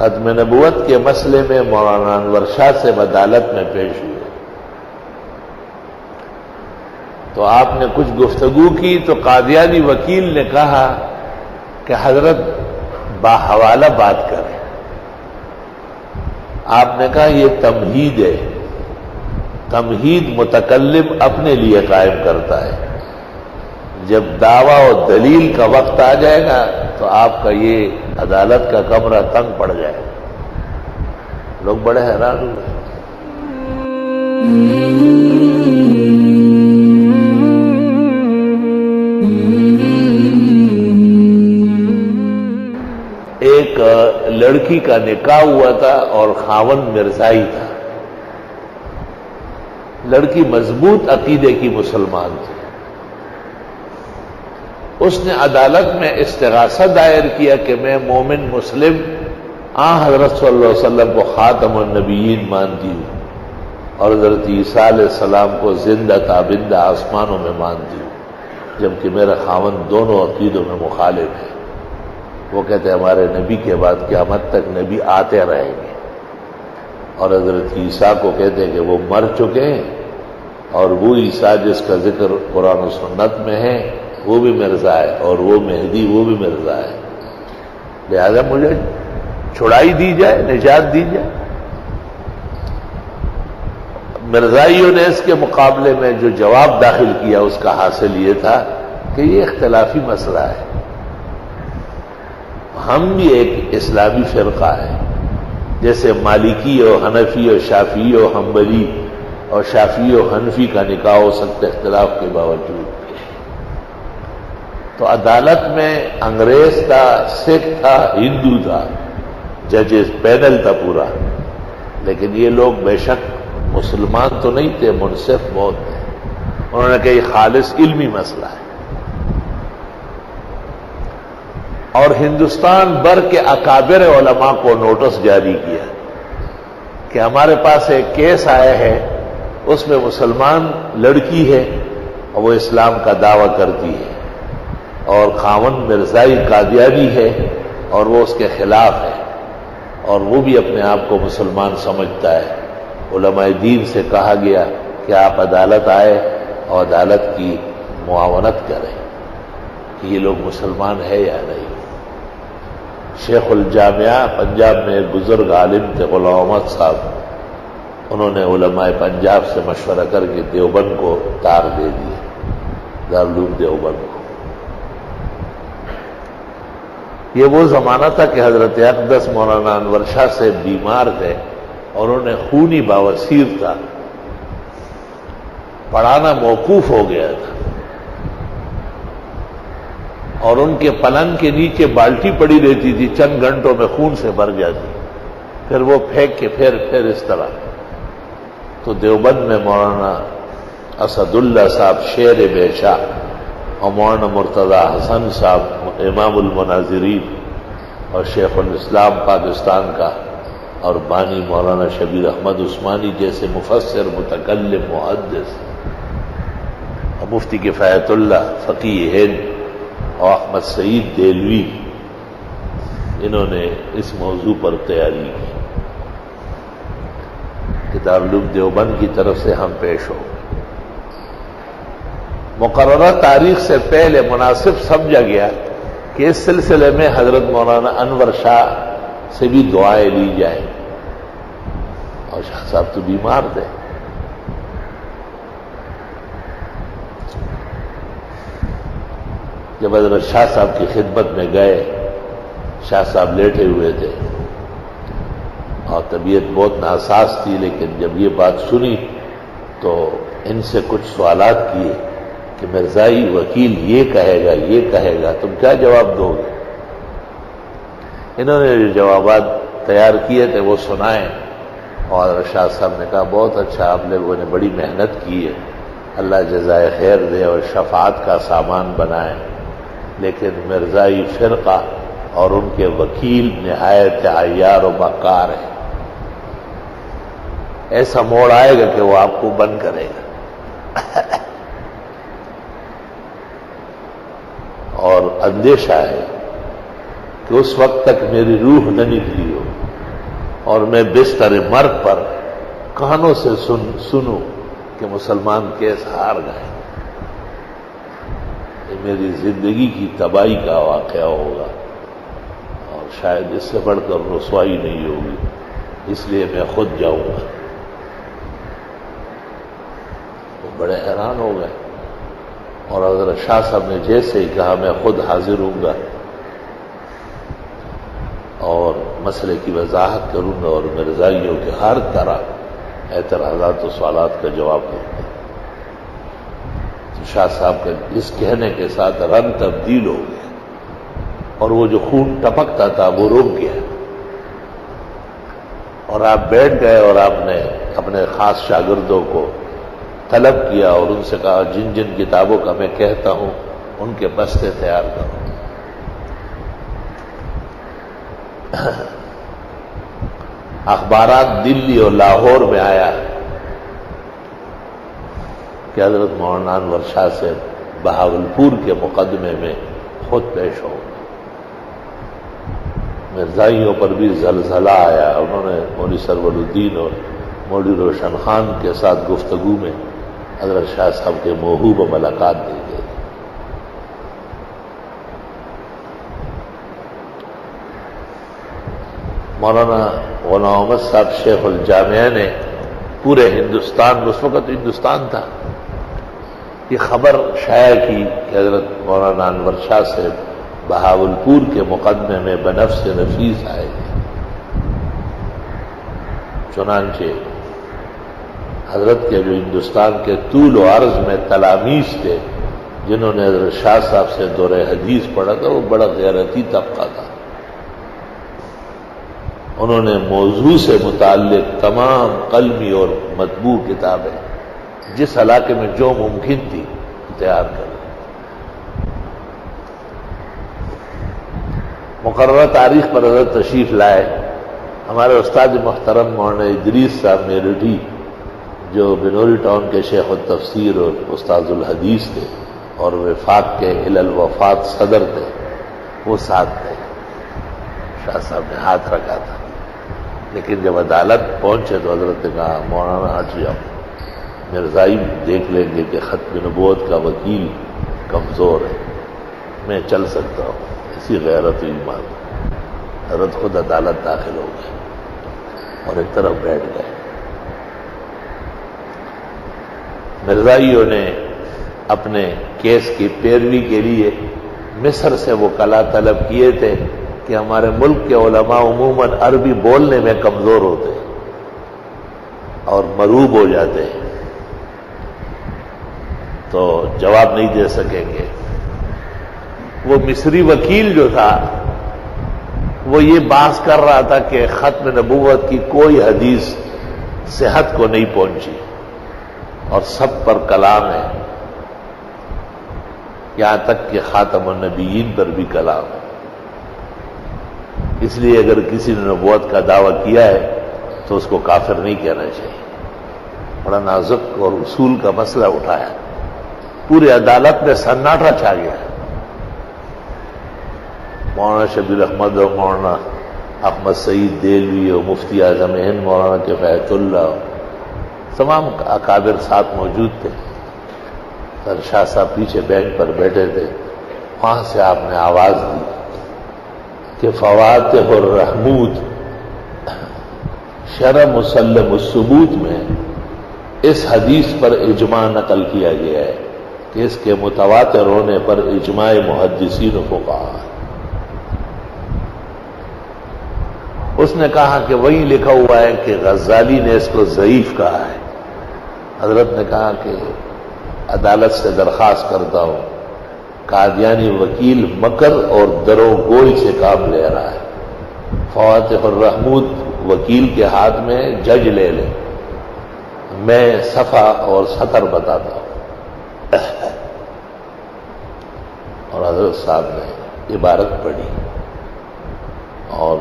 ختم نبوت کے مسئلے میں مولانا انور شاہ سے عدالت میں پیش ہوئے تو آپ نے کچھ گفتگو کی تو قادیانی وکیل نے کہا کہ حضرت باحوالہ بات کریں. آپ نے کہا یہ تمہید ہے، تمہید متکلم اپنے لیے قائم کرتا ہے، جب دعویٰ و دلیل کا وقت آ جائے گا تو آپ کا یہ عدالت کا کمرہ تنگ پڑ جائے گا. لوگ بڑے حیران ہوئے. ایک لڑکی کا نکاح ہوا تھا اور خاوند مرزائی تھا. لڑکی مضبوط عقیدے کی مسلمان تھی. اس نے عدالت میں استغاثہ دائر کیا کہ میں مومن مسلم حضرت صلی اللہ علیہ وسلم کو خاتم النبیین مانتی ہوں اور حضرت عیسیٰ علیہ السلام کو زندہ تابندہ آسمانوں میں مانتی ہوں، جبکہ میرا خاوند دونوں عقیدوں میں مخالف ہے. وہ کہتے ہیں ہمارے نبی کے بعد قیامت تک نبی آتے رہیں گے، اور حضرت عیسیٰ کو کہتے ہیں کہ وہ مر چکے ہیں، اور وہ عیسیٰ جس کا ذکر قرآن و سنت میں ہے وہ بھی مرزا ہے، اور وہ مہدی وہ بھی مرزا ہے. لہذا مجھے چھڑائی دی جائے، نجات دی جائے. مرزائیوں نے اس کے مقابلے میں جو جواب داخل کیا اس کا حاصل یہ تھا کہ یہ اختلافی مسئلہ ہے، ہم بھی ایک اسلامی فرقہ ہے، جیسے مالکی و حنفی و شافعی و حنبلی اور شافعی و حنفی کا نکاح ہو سکتا ہے اختلاف کے باوجود. تو عدالت میں انگریز تھا، سکھ تھا، ہندو تھا، ججز پینل تھا پورا، لیکن یہ لوگ بے شک مسلمان تو نہیں تھے، منصف بہت تھے. انہوں نے کہا یہ خالص علمی مسئلہ ہے. اور ہندوستان بھر کے اکابر علماء کو نوٹس جاری کیا کہ ہمارے پاس ایک کیس آیا ہے، اس میں مسلمان لڑکی ہے اور وہ اسلام کا دعویٰ کرتی ہے، اور خاوند مرزائی قادیانی ہے اور وہ اس کے خلاف ہے، اور وہ بھی اپنے آپ کو مسلمان سمجھتا ہے. علماء دین سے کہا گیا کہ آپ عدالت آئے اور عدالت کی معاونت کریں کہ یہ لوگ مسلمان ہے یا نہیں. شیخ الجامعہ پنجاب میں ایک بزرگ عالم تھے غلام احمد صاحب، انہوں نے علماء پنجاب سے مشورہ کر کے دیوبند کو تار دے دی، دارالعلوم دیوبند کو. یہ وہ زمانہ تھا کہ حضرت اقدس مولانا انور شاہ سے بیمار تھے اور انہوں نے خونی باوسیر تھا، پڑھانا موقوف ہو گیا تھا، اور ان کے پلنگ کے نیچے بالٹی پڑی رہتی تھی، چند گھنٹوں میں خون سے بھر جاتی، پھر وہ پھینک کے پھر اس طرح. تو دیوبند میں مولانا اسد اللہ صاحب شیر بے شاہ اور مولانا مرتضی حسن صاحب امام المناظرین اور شیخ الاسلام پاکستان کا اور بانی مولانا شبیر احمد عثمانی جیسے مفسر متکلم محدث اور مفتی کفایت اللہ فقیہ ہند اور احمد سعید دہلوی، انہوں نے اس موضوع پر تیاری کی کہ دارالعلوم دیوبند کی طرف سے ہم پیش ہو. مقررہ تاریخ سے پہلے مناسب سمجھا گیا کہ اس سلسلے میں حضرت مولانا انور شاہ سے بھی دعائیں لی جائیں، اور شاہ صاحب تو بیمار تھے. جب حضرت شاہ صاحب کی خدمت میں گئے، شاہ صاحب لیٹے ہوئے تھے اور طبیعت بہت ناساز تھی، لیکن جب یہ بات سنی تو ان سے کچھ سوالات کیے کہ مرزائی وکیل یہ کہے گا تم کیا جواب دو گے. انہوں نے جو جوابات تیار کیے تھے وہ سنائے، اور حضرت شاہ صاحب نے کہا بہت اچھا، آپ لوگوں نے بڑی محنت کی ہے، اللہ جزائے خیر دے اور شفاعت کا سامان بنائے، لیکن مرزائی فرقہ اور ان کے وکیل نہایت عیار و مکار ہیں. ایسا موڑ آئے گا کہ وہ آپ کو بند کرے گا. اور اندیشہ ہے کہ اس وقت تک میری روح نہ نکلی ہو اور میں بستر مرگ پر کانوں سے سنوں کہ مسلمان کیس ہار گئے، یہ میری زندگی کی تباہی کا واقعہ ہوگا، اور شاید اس سے بڑھ کر رسوائی نہیں ہوگی، اس لیے میں خود جاؤں گا۔ وہ بڑے حیران ہو گئے، اور حضرت شاہ صاحب نے جیسے ہی کہا میں خود حاضر ہوں گا اور مسئلے کی وضاحت کروں گا اور مرزائیوں کے ہر طرح اعتراضات و سوالات کا جواب دوں گا، تو شاہ صاحب کے اس کہنے کے ساتھ رنگ تبدیل ہو گیا، اور وہ جو خون ٹپکتا تھا وہ رک گیا، اور آپ بیٹھ گئے اور آپ نے اپنے خاص شاگردوں کو طلب کیا اور ان سے کہا جن جن کتابوں کا میں کہتا ہوں ان کے بستے تیار کرو۔ اخبارات دلی اور لاہور میں آیا کہ حضرت مولانا انور شاہ سے بہاولپور کے مقدمے میں خود پیش ہو۔ مرزائیوں پر بھی زلزلہ آیا، انہوں نے مولوی سرور الدین اور مولوی روشن خان کے ساتھ گفتگو میں حضرت شاہ صاحب کے محبوب و ملاقات دی گئی۔ مولانا غلام احمد صاحب شیخ الجامعہ نے پورے ہندوستان میں، اس وقت ہندوستان تھا، یہ خبر شائع کی کہ حضرت مولانا انور شاہ سے بہاولپور کے مقدمے میں بنفس نفیس آئے گے۔ چنانچہ حضرت کے جو ہندوستان کے طول و عرض میں تلاميذ تھے جنہوں نے حضرت شاہ صاحب سے دور حدیث پڑھا تھا، وہ بڑا غیرتی طبقہ تھا، انہوں نے موضوع سے متعلق تمام قلمی اور مطبوع کتابیں جس علاقے میں جو ممکن تھی تیار کر مقررہ تاریخ پر حضرت تشریف لائے۔ ہمارے استاد محترم مولانا ادریس صاحب میرٹھی جو بنوری ٹاؤن کے شیخ التفسیر اور استاد الحدیث تھے اور وفاق کے علل وفات صدر تھے، وہ ساتھ تھے۔ شاہ صاحب نے ہاتھ رکھا تھا، لیکن جب عدالت پہنچے تو حضرت نے کہا مولانا ہٹ جاؤ، مرزائی دیکھ لیں گے کہ ختم نبوت کا وکیل کمزور ہے، میں چل سکتا ہوں، اسی غیرت و ایمان۔ حضرت خود عدالت داخل ہو گئے اور ایک طرف بیٹھ گئے۔ مرزائیوں نے اپنے کیس کی پیروی کے لیے مصر سے وہ کلا طلب کیے تھے کہ ہمارے ملک کے علماء عموماً عربی بولنے میں کمزور ہوتے اور مروب ہو جاتے ہیں، تو جواب نہیں دے سکیں گے۔ وہ مصری وکیل جو تھا وہ یہ بحث کر رہا تھا کہ ختم نبوت کی کوئی حدیث صحت کو نہیں پہنچی اور سب پر کلام ہے، یہاں تک کہ خاتم النبیین پر بھی کلام ہے، اس لیے اگر کسی نے نبوت کا دعویٰ کیا ہے تو اس کو کافر نہیں کہنا چاہیے۔ بڑا نازک اور اصول کا مسئلہ اٹھایا، پوری عدالت میں سناٹا چھا گیا۔ مولانا شبیر احمد اور مولانا احمد سعید دہلوی اور مفتی اعظم ہند مولانا کفایت اللہ، تمام اکابر ساتھ موجود تھے۔ سر شاہ صاحب پیچھے بینچ پر بیٹھے تھے، وہاں سے آپ نے آواز دی کہ فواتح الرحمود شرح مسلم الثبوت میں اس حدیث پر اجماع نقل کیا گیا ہے کہ اس کے متواتر ہونے پر اجماع محدثین و فقہاء ہے۔ اس نے کہا کہ وہی لکھا ہوا ہے کہ غزالی نے اس کو ضعیف کہا ہے۔ حضرت نے کہا کہ عدالت سے درخواست کرتا ہوں، قادیانی وکیل مکر اور درو گوئی سے کام لے رہا ہے، فواتح الرحمود وکیل کے ہاتھ میں جج لے لے، میں صفحہ اور سطر بتاتا ہوں۔ اور حضرت صاحب نے عبارت پڑھی اور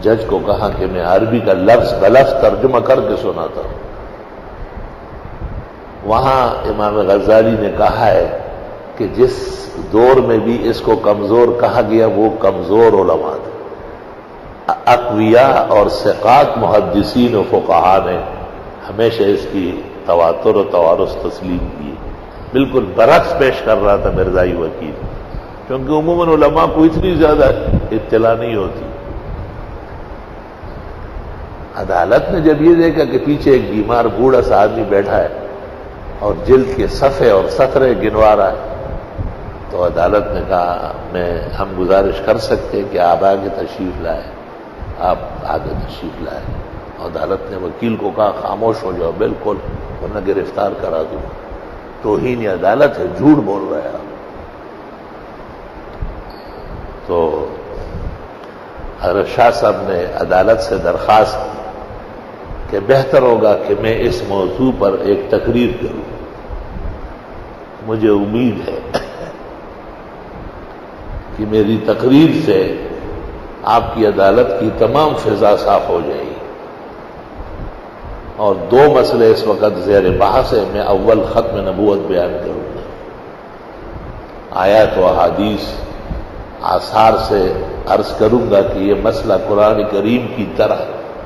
جج کو کہا کہ میں عربی کا لفظ بلفظ ترجمہ کر کے سناتا ہوں۔ وہاں امام غزالی نے کہا ہے کہ جس دور میں بھی اس کو کمزور کہا گیا وہ کمزور علماء تھے، اقویا اور ثقات محدثین و فقہا نے ہمیشہ اس کی تواتر و توارث تسلیم کی. بالکل برعکس پیش کر رہا تھا مرزائی وکیل، کیونکہ عموماً علماء کو اتنی زیادہ اطلاع نہیں ہوتی. عدالت نے جب یہ دیکھا کہ پیچھے ایک بیمار بوڑھا سا آدمی بیٹھا ہے اور جلد کے صفحے اور سطرے گنوا رہا ہے، تو عدالت نے کہا ہم گزارش کر سکتے ہیں کہ آپ آگے تشریف لائیں، آپ آگے تشریف لائیں. عدالت نے وکیل کو کہا خاموش ہو جاؤ بالکل، ورنہ گرفتار کرا دوں. توہین عدالت ہے، جھوٹ بول رہے ہیں آپ. تو حضرت شاہ صاحب نے عدالت سے درخواست کی کہ بہتر ہوگا کہ میں اس موضوع پر ایک تقریر کروں. مجھے امید ہے کہ میری تقریر سے آپ کی عدالت کی تمام فضا صاف ہو جائے گی. اور 2 مسئلے اس وقت زیر بحث ہے. میں اول ختم نبوت بیان کروں گا، آیات و احادیث آثار سے عرض کروں گا کہ یہ مسئلہ قرآن کریم کی طرح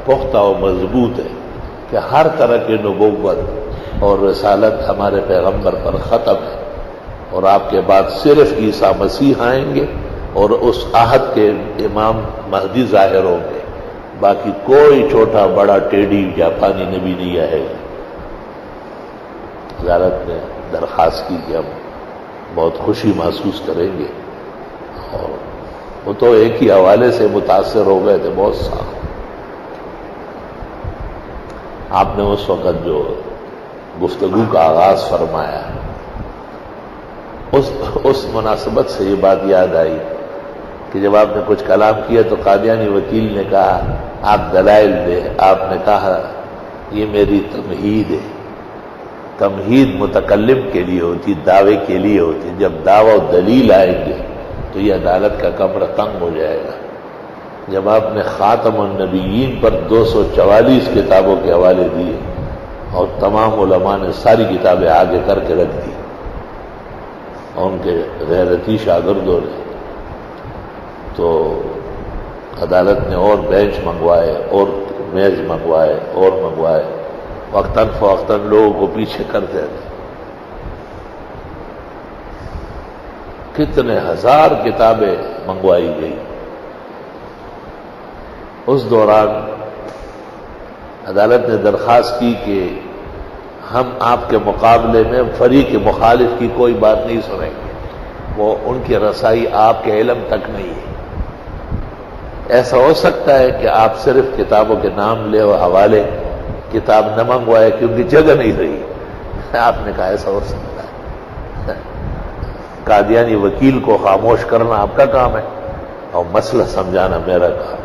پختہ و مضبوط ہے کہ ہر طرح کی نبوت اور رسالت ہمارے پیغمبر پر ختم ہے، اور آپ کے بعد صرف عیسیٰ مسیح آئیں گے اور اس عہد کے امام مہدی ظاہر ہوں گے. باقی کوئی چھوٹا بڑا ٹیڈی جاپانی نبی نہیں آئے گا. عدالت نے درخواست کی کہ ہم بہت خوشی محسوس کریں گے. اور وہ تو ایک ہی حوالے سے متاثر ہو گئے تھے بہت سارے. آپ نے اس وقت جو گفتگو کا آغاز فرمایا، اس مناسبت سے یہ بات یاد آئی کہ جب آپ نے کچھ کلام کیا تو قادیانی وکیل نے کہا آپ دلائل دیں. آپ نے کہا یہ میری تمہید ہے. تمہید متکلم کے لیے ہوتی، دعوے کے لیے ہوتی. جب دعوی و دلیل آئیں گے تو یہ عدالت کا کمرہ تنگ ہو جائے گا. جب آپ نے خاتم النبیین پر 244 کتابوں کے حوالے دیے اور تمام علماء نے ساری کتابیں آگے کر کے رکھ دی اور ان کے غیرتی شاگردوں نے، تو عدالت نے اور بینچ منگوائے اور میز منگوائے اور منگوائے. وقتاً فوقتاً لوگوں کو پیچھے کرتے تھے. کتنے ہزار کتابیں منگوائی گئی. اس دوران عدالت نے درخواست کی کہ ہم آپ کے مقابلے میں فریق مخالف کی کوئی بات نہیں سنیں گے. وہ ان کی رسائی آپ کے علم تک نہیں ہے. ایسا ہو سکتا ہے کہ آپ صرف کتابوں کے نام لے اور حوالے کتاب نہ منگوائے کیونکہ جگہ نہیں رہی. آپ نے کہا ایسا ہو سکتا ہے. قادیانی وکیل کو خاموش کرنا آپ کا کام ہے اور مسئلہ سمجھانا میرا کام ہے.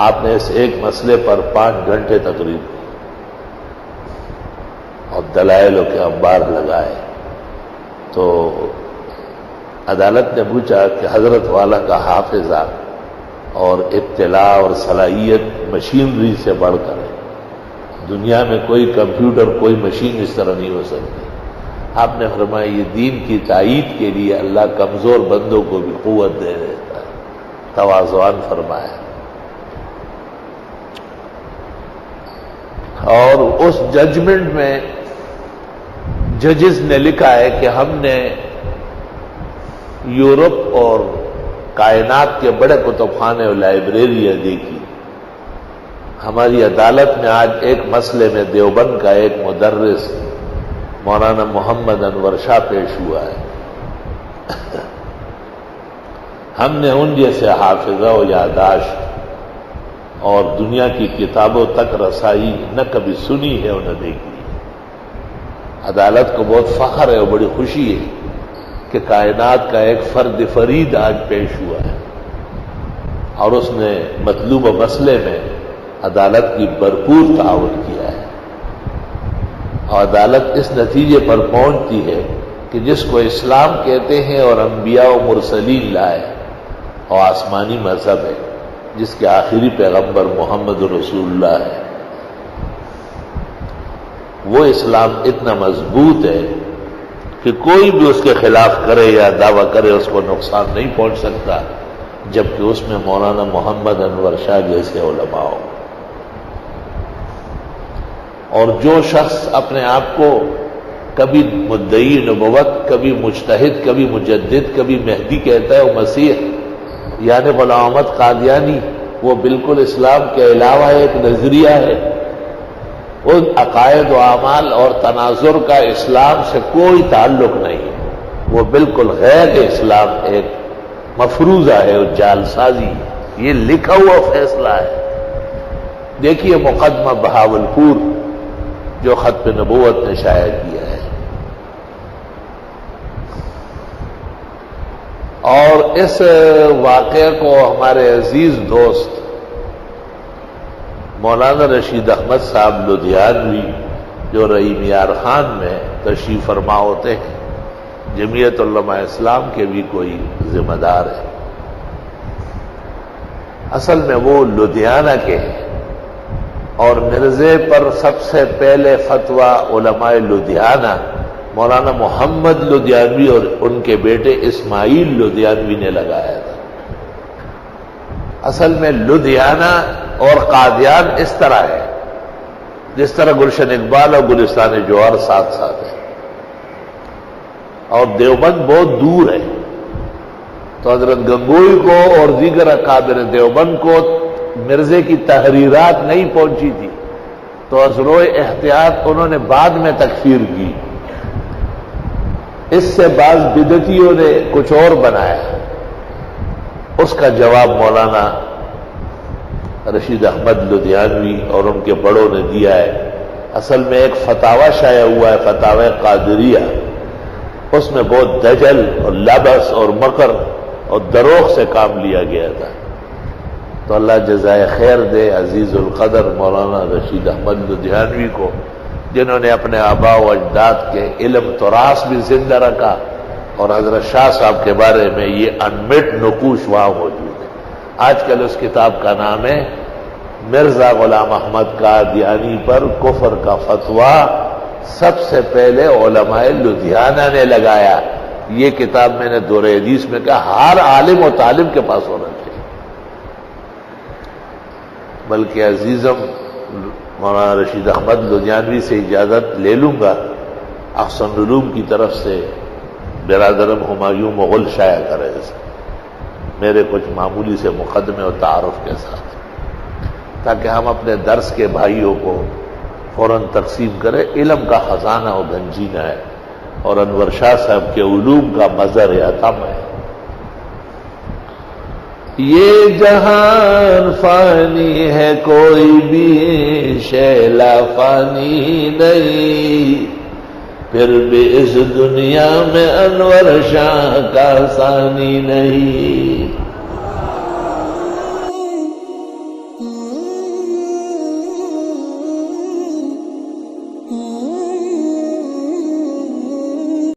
آپ نے اس ایک مسئلے پر 5 گھنٹے تقریر کی اور دلائلوں کے انبار لگائے. تو عدالت نے پوچھا کہ حضرت والا کا حافظہ اور اطلاع اور صلاحیت مشینری سے بڑھ کر ہے. دنیا میں کوئی کمپیوٹر کوئی مشین اس طرح نہیں ہو سکتی. آپ نے فرمایا یہ دین کی تائید کے لیے اللہ کمزور بندوں کو بھی قوت دے دیتا ہے. تواضعاً فرمایا. اور اس ججمنٹ میں ججز نے لکھا ہے کہ ہم نے یورپ اور کائنات کے بڑے کتب خانے اور لائبریریاں دیکھی. ہماری عدالت میں آج ایک مسئلے میں دیوبند کا ایک مدرس مولانا محمد انور شاہ پیش ہوا ہے. ہم نے ان جیسے حافظہ و یاداشت اور دنیا کی کتابوں تک رسائی نہ کبھی سنی ہے اور نہ دیکھی. عدالت کو بہت فخر ہے اور بڑی خوشی ہے کہ کائنات کا ایک فرد فرید آج پیش ہوا ہے اور اس نے مطلوبہ مسئلے میں عدالت کی بھرپور تعاون کیا ہے. اور عدالت اس نتیجے پر پہنچتی ہے کہ جس کو اسلام کہتے ہیں اور انبیاء و مرسلین لائے اور آسمانی مذہب ہے جس کے آخری پیغمبر محمد رسول اللہ ہے، وہ اسلام اتنا مضبوط ہے کہ کوئی بھی اس کے خلاف کرے یا دعویٰ کرے اس کو نقصان نہیں پہنچ سکتا جبکہ اس میں مولانا محمد انور شاہ جیسے علماء ہو. اور جو شخص اپنے آپ کو کبھی مدعی نبوت، کبھی مجتہد، کبھی مجدد، کبھی مہدی کہتا ہے، وہ مسیح یعنی غلام احمد قادیانی، وہ بالکل اسلام کے علاوہ ایک نظریہ ہے. ان عقائد و اعمال اور تناظر کا اسلام سے کوئی تعلق نہیں ہے. وہ بالکل غیر اسلام ایک مفروضہ ہے، وہ جال سازی. یہ لکھا ہوا فیصلہ ہے. دیکھیے مقدمہ بہاولپور جو ختم نبوت نے شائع کیا ہے. اور اس واقعے کو ہمارے عزیز دوست مولانا رشید احمد صاحب لدھیانوی جو رحیم یار خان میں تشریف فرما ہوتے ہیں، جمعیت علماء اسلام کے بھی کوئی ذمہ دار ہے. اصل میں وہ لدھیانہ کے ہیں اور مرزے پر سب سے پہلے فتویٰ علماء لدھیانہ مولانا محمد لدھیانوی اور ان کے بیٹے اسماعیل لدھیانوی نے لگایا تھا. اصل میں لدھیانہ اور قادیان اس طرح ہے جس طرح گلشن اقبال اور گلستان جوہر ساتھ ساتھ ہے، اور دیوبند بہت دور ہے. تو حضرت گنگوئی کو اور دیگر اکابر دیوبند کو مرزے کی تحریرات نہیں پہنچی تھی، تو ازروع احتیاط انہوں نے بعد میں تکفیر کی. اس سے بعض بدعتیوں نے کچھ اور بنایا. اس کا جواب مولانا رشید احمد لدھیانوی اور ان کے بڑوں نے دیا ہے. اصل میں ایک فتاوی شائع ہوا ہے، فتاوی قادریہ. اس میں بہت دجل اور لبس اور مکر اور دروغ سے کام لیا گیا تھا. تو اللہ جزائے خیر دے عزیز القدر مولانا رشید احمد لدھیانوی کو، جنہوں نے اپنے آباء و اجداد کے علم تراث بھی زندہ رکھا. اور حضرت شاہ صاحب کے بارے میں یہ انمٹ نقوش وہاں موجود ہے. آج کل اس کتاب کا نام ہے مرزا غلام احمد قادیانی پر کفر کا فتویٰ سب سے پہلے علماء لدھیانہ نے لگایا. یہ کتاب میں نے دور حدیث میں کہا ہر عالم و طالب کے پاس ہونا چاہیے. بلکہ عزیزم مولانا رشید احمد لدھیانوی سے اجازت لے لوں گا، احسن علوم کی طرف سے برادرم ہمایوں مغل شائع کرے میرے کچھ معمولی سے مقدمے اور تعارف کے ساتھ، تاکہ ہم اپنے درس کے بھائیوں کو فوراً تقسیم کریں. علم کا خزانہ و گنجینہ ہے اور انور شاہ صاحب کے علوم کا مظہر عتم ہے. یہ جہان فانی ہے کوئی بھی شیلا فانی نہیں، پھر بھی اس دنیا میں انور شاہ کا ثانی نہیں.